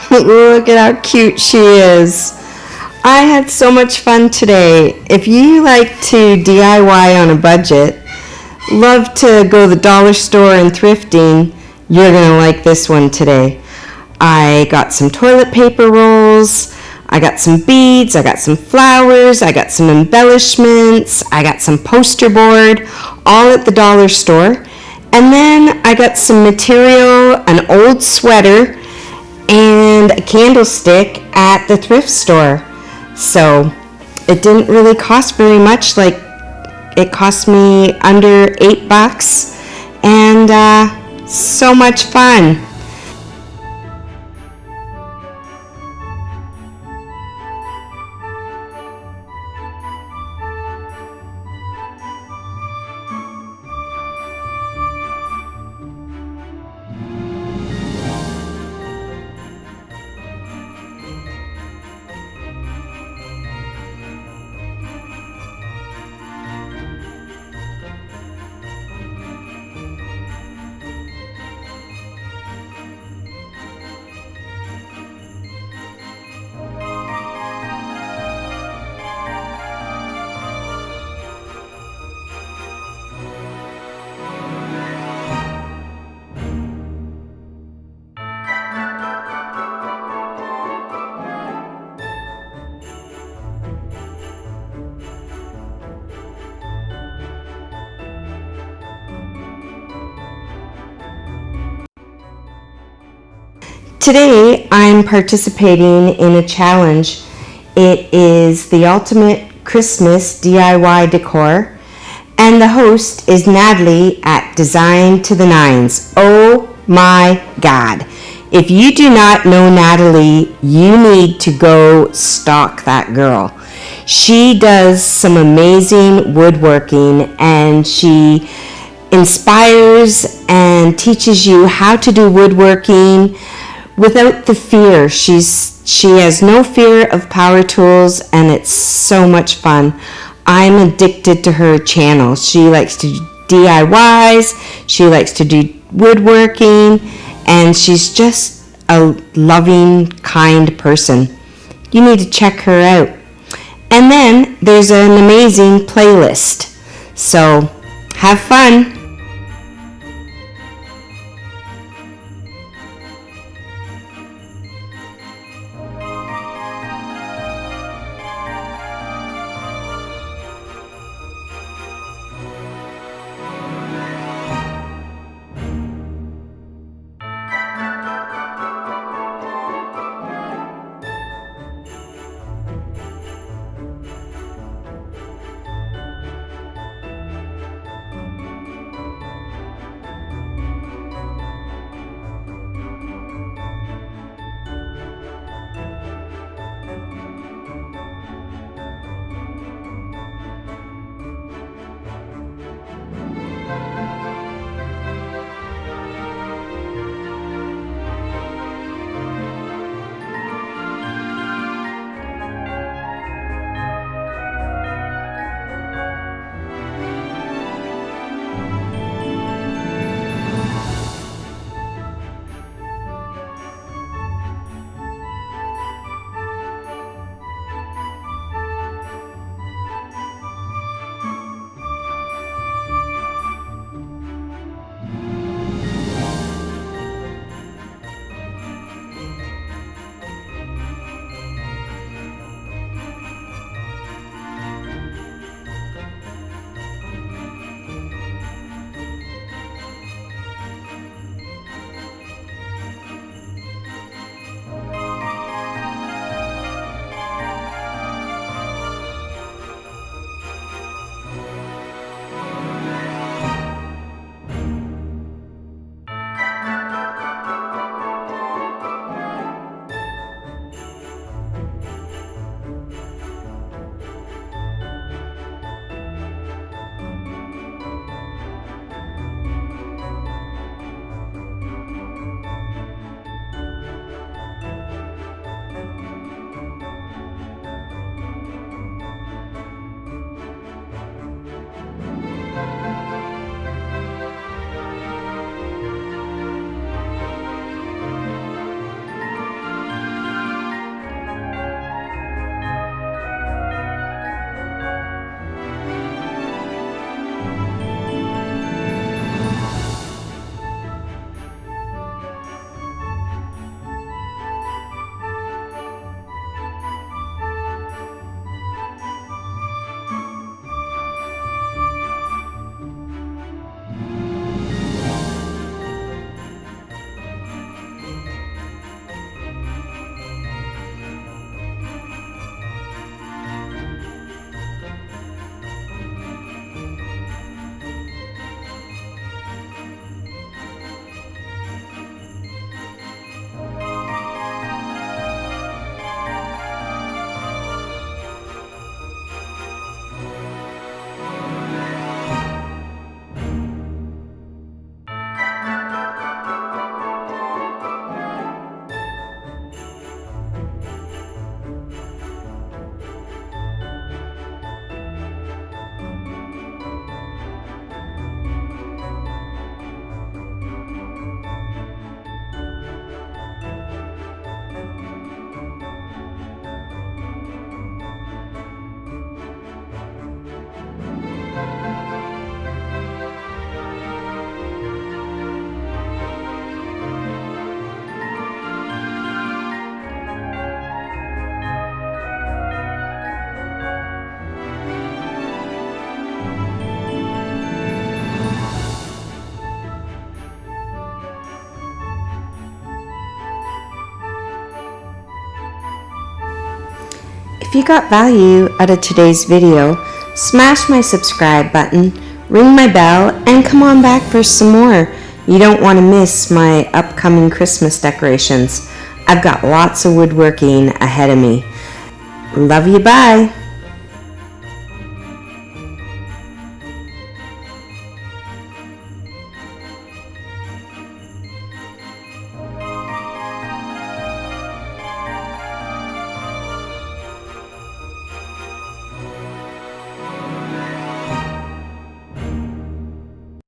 Look at how cute she is. I had so much fun today. If you like to DIY on a budget, love to go to the dollar store and thrifting, you're going to like this one today. I got some toilet paper rolls, I got some beads, I got some flowers, I got some embellishments, I got some poster board, all at the dollar store. And then I got some material, an old sweater, and a candlestick at the thrift store. So it didn't really cost very much. Like, it cost me under $8, and so much fun. Today, I'm participating in a challenge. It is the Ultimate Christmas DIY Decor, and the host is Natalie at Design to the Nines. Oh my God. If you do not know Natalie, you need to go stalk that girl. She does some amazing woodworking, and she inspires and teaches you how to do woodworking without the fear. She has no fear of power tools, and it's so much fun. I'm addicted to her channel. She likes to do DIYs, she likes to do woodworking, and she's just a loving, kind person. You need to check her out. And then there's an amazing playlist. So have fun. If you got value out of today's video, smash my subscribe button, ring my bell, and come on back for some more. You don't want to miss my upcoming Christmas decorations. I've got lots of woodworking ahead of me. Love you, bye.